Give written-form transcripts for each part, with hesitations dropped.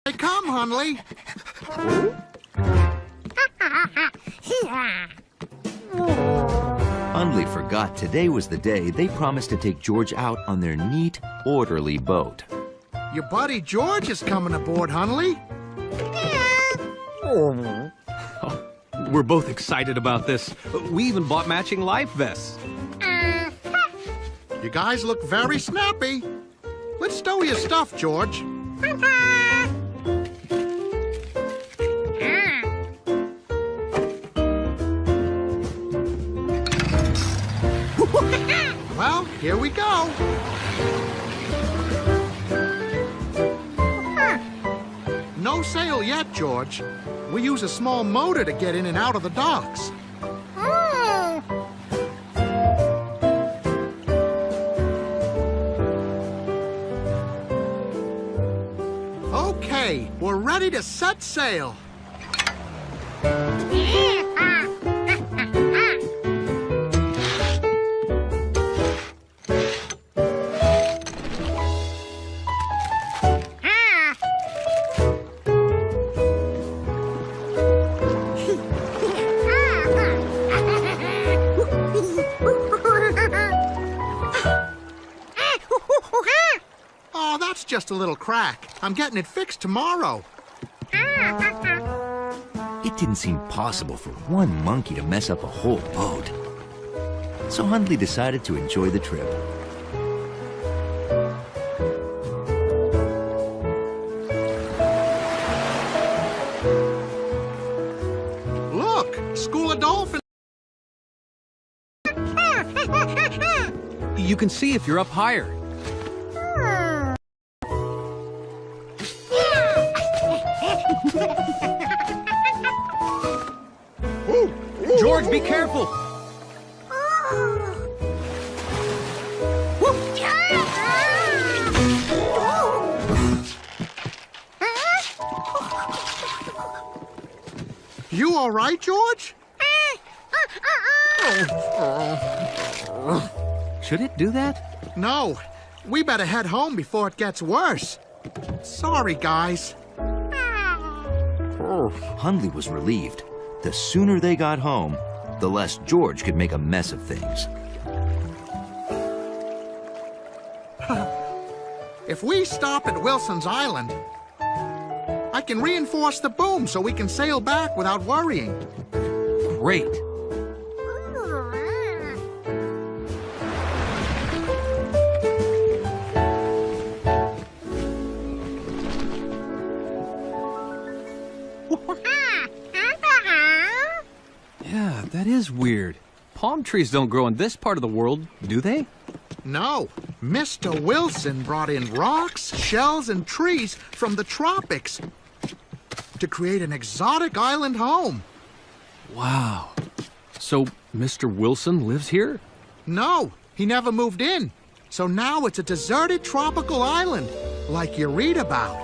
Hey, come, Hundley. Hundley forgot today was the day they promised to take George out on their neat, orderly boat. Your buddy George is coming aboard, Hundley. We're both excited about this. We even bought matching life vests. You guys look very snappy. Let's stow your stuff, George. Well, here we go. No sail yet, George. We use a small motor to get in and out of the docks. Okay, we're ready to set sail. Oh, that's just a little crack. I'm getting it fixed tomorrow. It didn't seem possible for one monkey to mess up a whole boat. So Hundley decided to enjoy the trip. Look, school of dolphins. You can see if you're up higher. George, be careful! You all right, George? Should it do that? No. We better head home before it gets worse. Sorry, guys. Hundley was relieved. The sooner they got home, the less George could make a mess of things. If we stop at Wilson's Island, I can reinforce the boom so we can sail back without worrying. Great. Yeah, that is weird. Palm trees don't grow in this part of the world, do they? No. Mr. Wilson brought in rocks, shells, and trees from the tropics to create an exotic island home. Wow. So, Mr. Wilson lives here? No, he never moved in. So now it's a deserted tropical island, like you read about.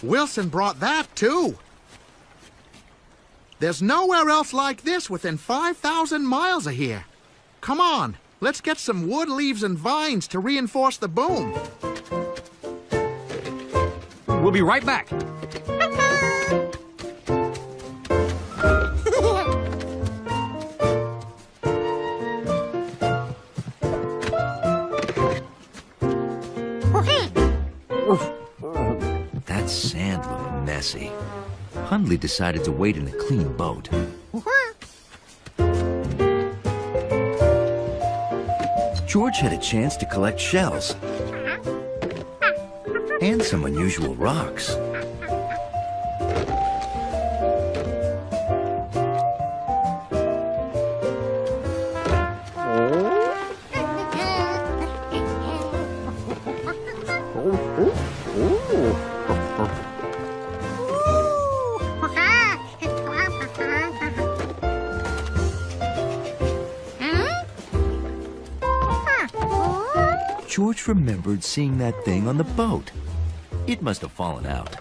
Wilson brought that, too. There's nowhere else like this within 5,000 miles of here. Come on, let's get some wood, leaves, and vines to reinforce the boom. We'll be right back. That sand looked messy. Hundley decided to wait in a clean boat. George had a chance to collect shells and some unusual rocks. George remembered seeing that thing on the boat. It must have fallen out.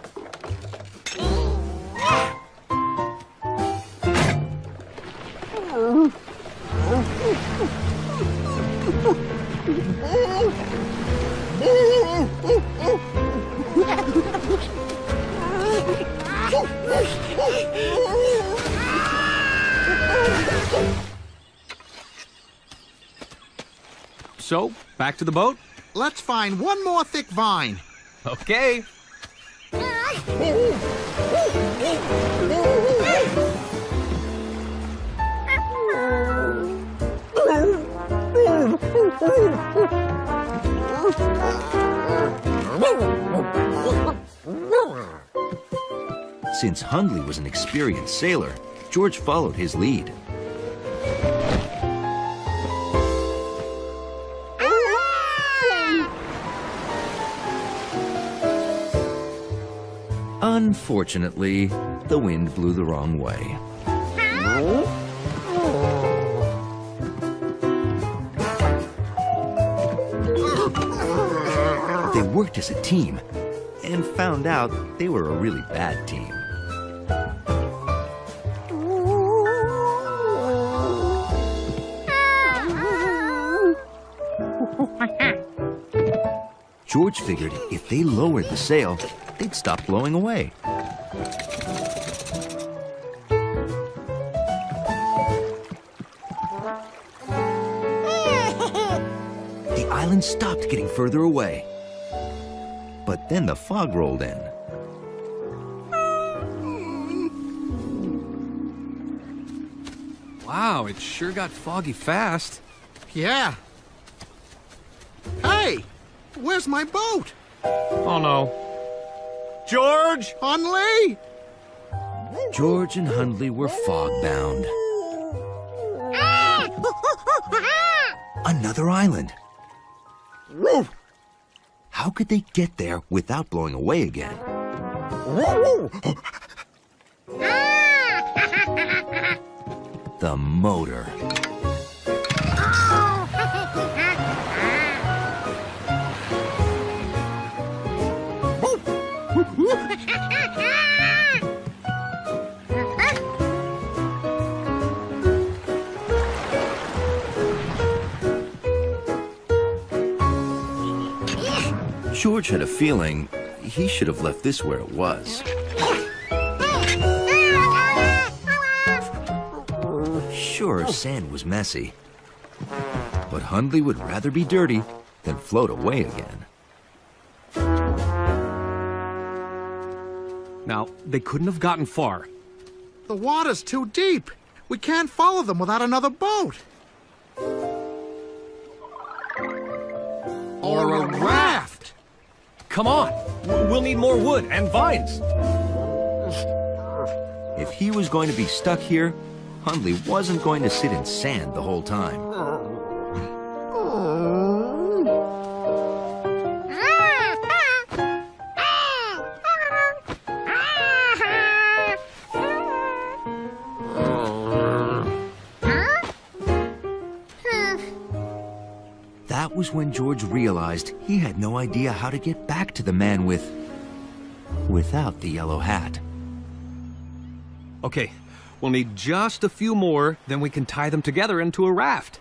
So, back to the boat? Let's find one more thick vine. Okay. Since Hundley was an experienced sailor, George followed his lead. Unfortunately, the wind blew the wrong way. They worked as a team and found out they were a really bad team. George figured if they lowered the sail, they'd stop blowing away. The island stopped getting further away. But then the fog rolled in. Wow, it sure got foggy fast. Yeah. Hey, where's my boat? Oh no. George! Hundley? George and Hundley were fog-bound. Another island. How could they get there without blowing away again? The motor. George had a feeling he should have left this where it was. Sure, sand was messy, but Hundley would rather be dirty than float away again. Now, they couldn't have gotten far. The water's too deep. We can't follow them without another boat. Or a raft. Come on! We'll need more wood and vines. If he was going to be stuck here, Hundley wasn't going to sit in sand the whole time. That was when George realized he had no idea how to get back to the man without the yellow hat. Okay, we'll need just a few more, then we can tie them together into a raft.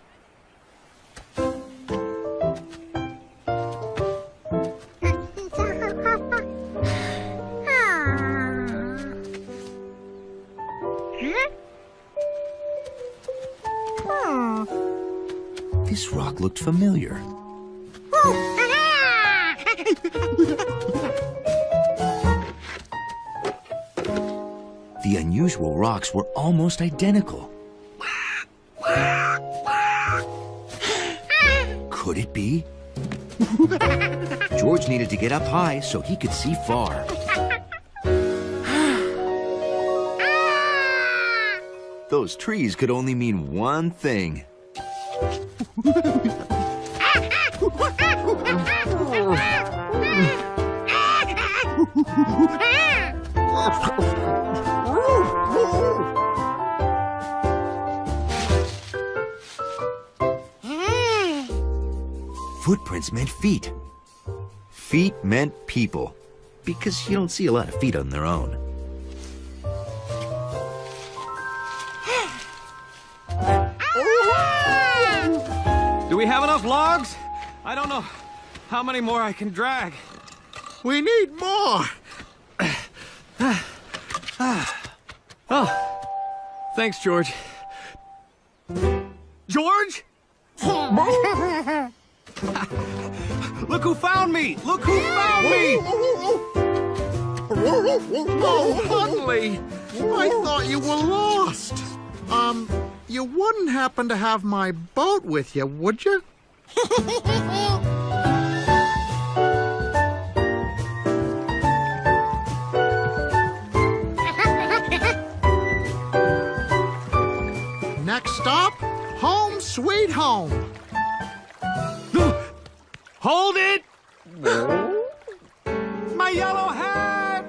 This rock looked familiar. The unusual rocks were almost identical. Could it be? George needed to get up high so he could see far. Those trees could only mean one thing. Footprints meant feet. Feet meant people, because you don't see a lot of feet on their own. Do we have enough logs? I don't know how many more I can drag. We need more. Oh, thanks, George. George? Look who found me! Look who found me! Oh, Huntley, I thought you were lost. You wouldn't happen to have my boat with you, would you? Next stop, home sweet home. Hold it! My yellow hat!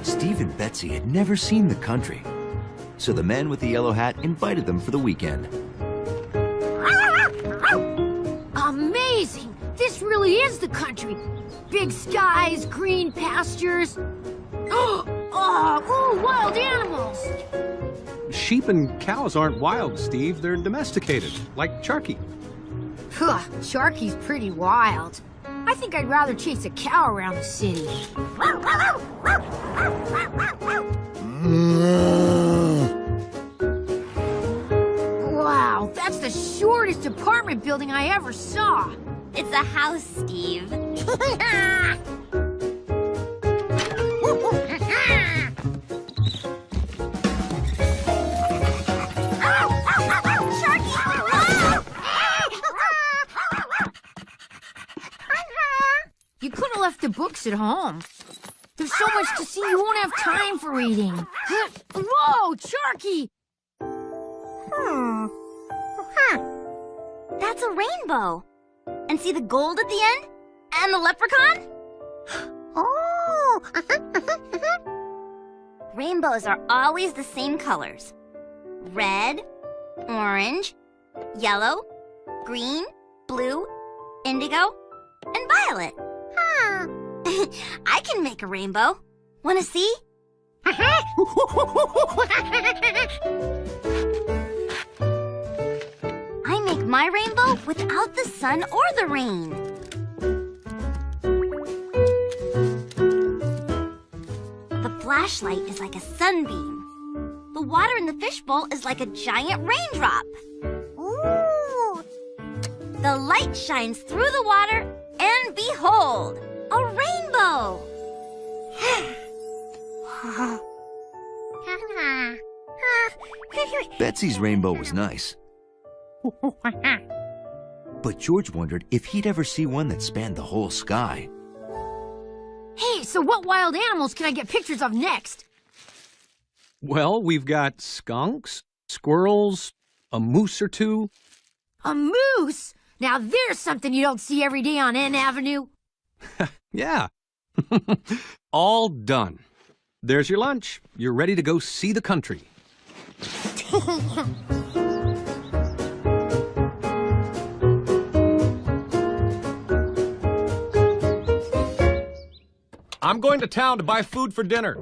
Steve and Betsy had never seen the country, so the man with the yellow hat invited them for the weekend. Amazing! This really is the country. Big skies, green pastures. Oh, wild animals! Sheep and cows aren't wild, Steve. They're domesticated, like Sharky. Sharky's pretty wild. I think I'd rather chase a cow around the city. Wow, that's the shortest apartment building I ever saw. It's a house, Steve. You could have left the books at home. There's so much to see you won't have time for reading. Whoa, Sharky! That's a rainbow. And see the gold at the end? And the leprechaun? Oh! Rainbows are always the same colors. Red, orange, yellow, green, blue, indigo, and violet. I can make a rainbow. Wanna see? I make my rainbow without the sun or the rain. The flashlight is like a sunbeam. The water in the fishbowl is like a giant raindrop. Ooh! The light shines through the water, and behold, a rainbow! Betsy's rainbow was nice. But George wondered if he'd ever see one that spanned the whole sky. Hey, so what wild animals can I get pictures of next? Well, we've got skunks, squirrels, a moose or two. A moose? Now there's something you don't see every day on N Avenue. Yeah. All done. There's your lunch. You're ready to go see the country. I'm going to town to buy food for dinner.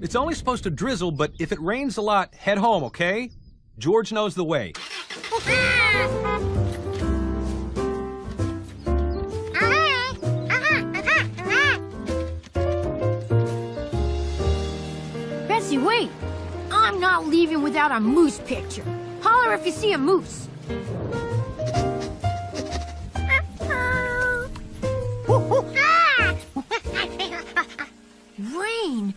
It's only supposed to drizzle, but if it rains a lot, head home, okay? George knows the way. Betsy, wait! I'm not leaving without a moose picture. Holler if you see a moose. Rain!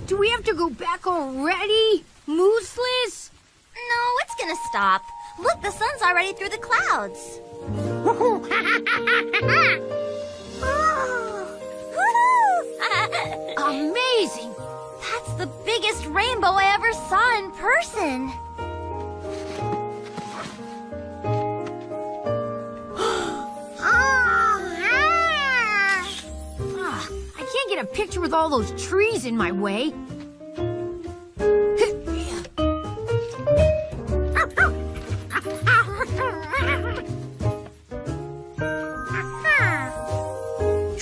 Do we have to go back already? Mooseless? No, it's gonna stop. Look, the sun's already through the clouds. Amazing! That's the biggest rainbow I ever saw in person. I can't get a picture with all those trees in my way.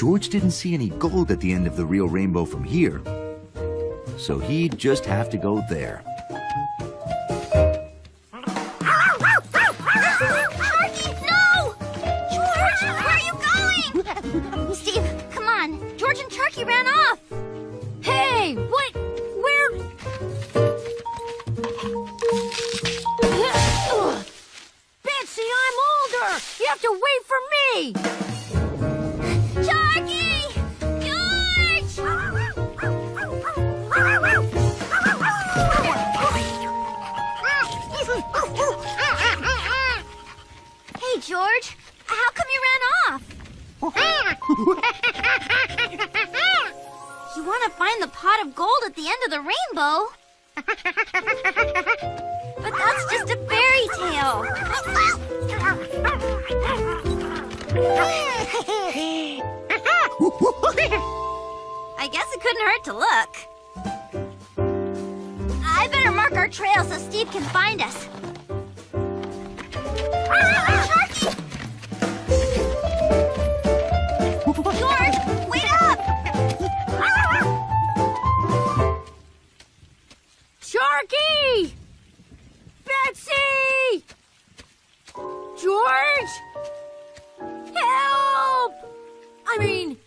George didn't see any gold at the end of the real rainbow from here, so he'd just have to go there. Sharky, no! George, where are you going? Steve, come on. George and Sharky ran off. Hey, what? Where? Betsy, I'm older. You have to wait for me. Sharky! George! Hey, George. How come you ran off? You want to find the pot of gold at the end of the rainbow? But that's just a fairy tale. I guess it couldn't hurt to look. I better mark our trail so Steve can find us. Sharky! George, wait up! Sharky! Betsy! George? Help! I mean,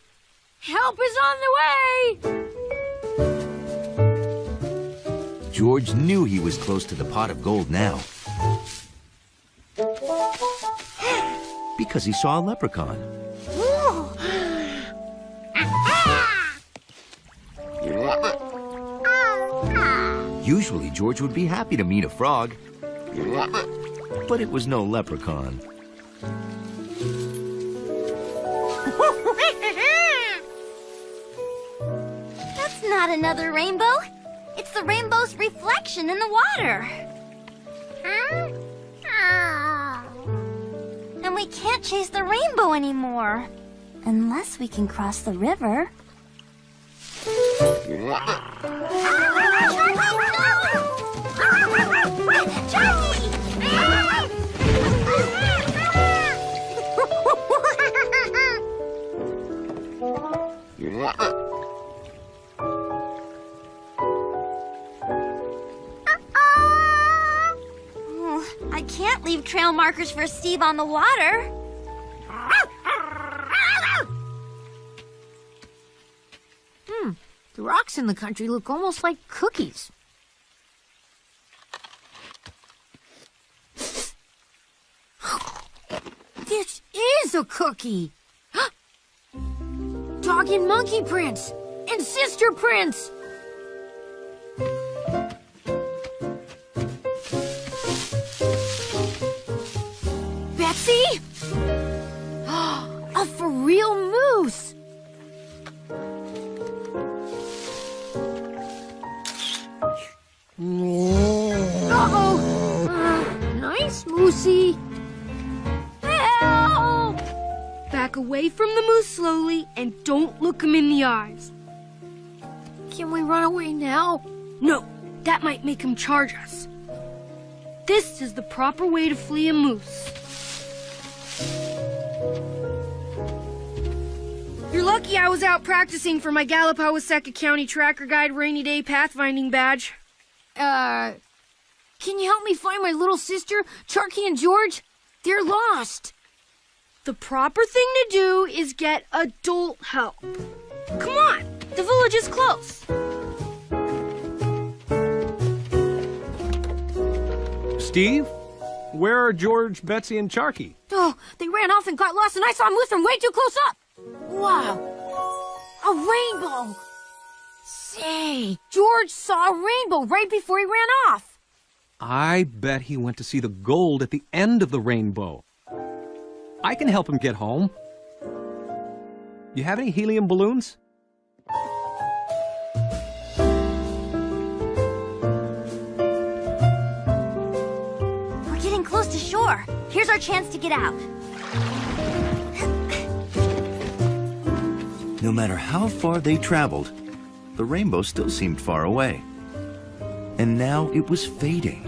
help is on the way! George knew he was close to the pot of gold now, because he saw a leprechaun. Usually George would be happy to meet a frog, but it was no leprechaun. That's not another rainbow. It's the rainbow's reflection in the water. And we can't chase the rainbow anymore. Unless we can cross the river. I can't leave trail markers for Steve on the water. The rocks in the country look almost like cookies. This is a cookie! Dog and monkey prints! And sister prints! Betsy? A for real moose! Uh-oh! Nice, Moosey. Help! Back away from the moose slowly and don't look him in the eyes. Can we run away now? No, that might make him charge us. This is the proper way to flee a moose. You're lucky I was out practicing for my Galapagos County Tracker Guide Rainy Day Pathfinding badge. Can you help me find my little sister, Sharky and George? They're lost. The proper thing to do is get adult help. Come on, the village is close. Steve, where are George, Betsy, and Sharky? Oh, they ran off and got lost, and I saw them with them way too close up. Wow, a rainbow. Say, George saw a rainbow right before he ran off. I bet he went to see the gold at the end of the rainbow. I can help him get home. You have any helium balloons? We're getting close to shore. Here's our chance to get out. No matter how far they traveled, the rainbow still seemed far away. And now it was fading.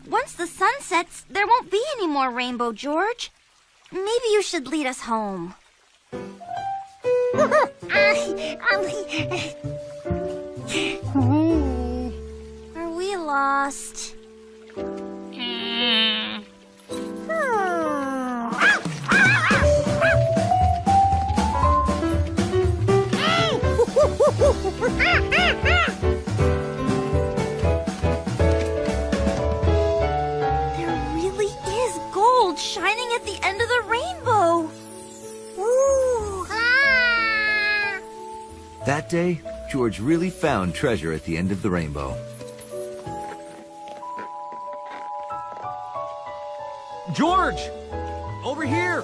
Once the sun sets, there won't be any more rainbow, George. Maybe you should lead us home. Are we lost? There really is gold shining at the end of the rainbow. Ooh. That day, George really found treasure at the end of the rainbow. George! Over here!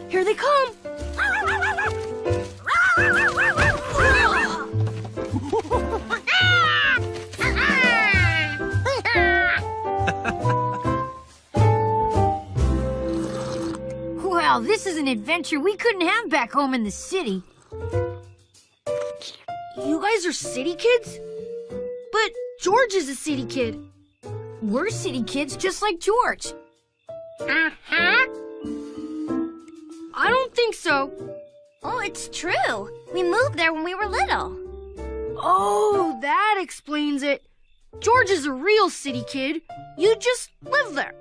Here they come. Wow, this is an adventure we couldn't have back home in the city. You guys are city kids? But George is a city kid. We're city kids just like George. I don't think so. Oh, it's true. We moved there when we were little. Oh, that explains it. George is a real city kid. You just live there.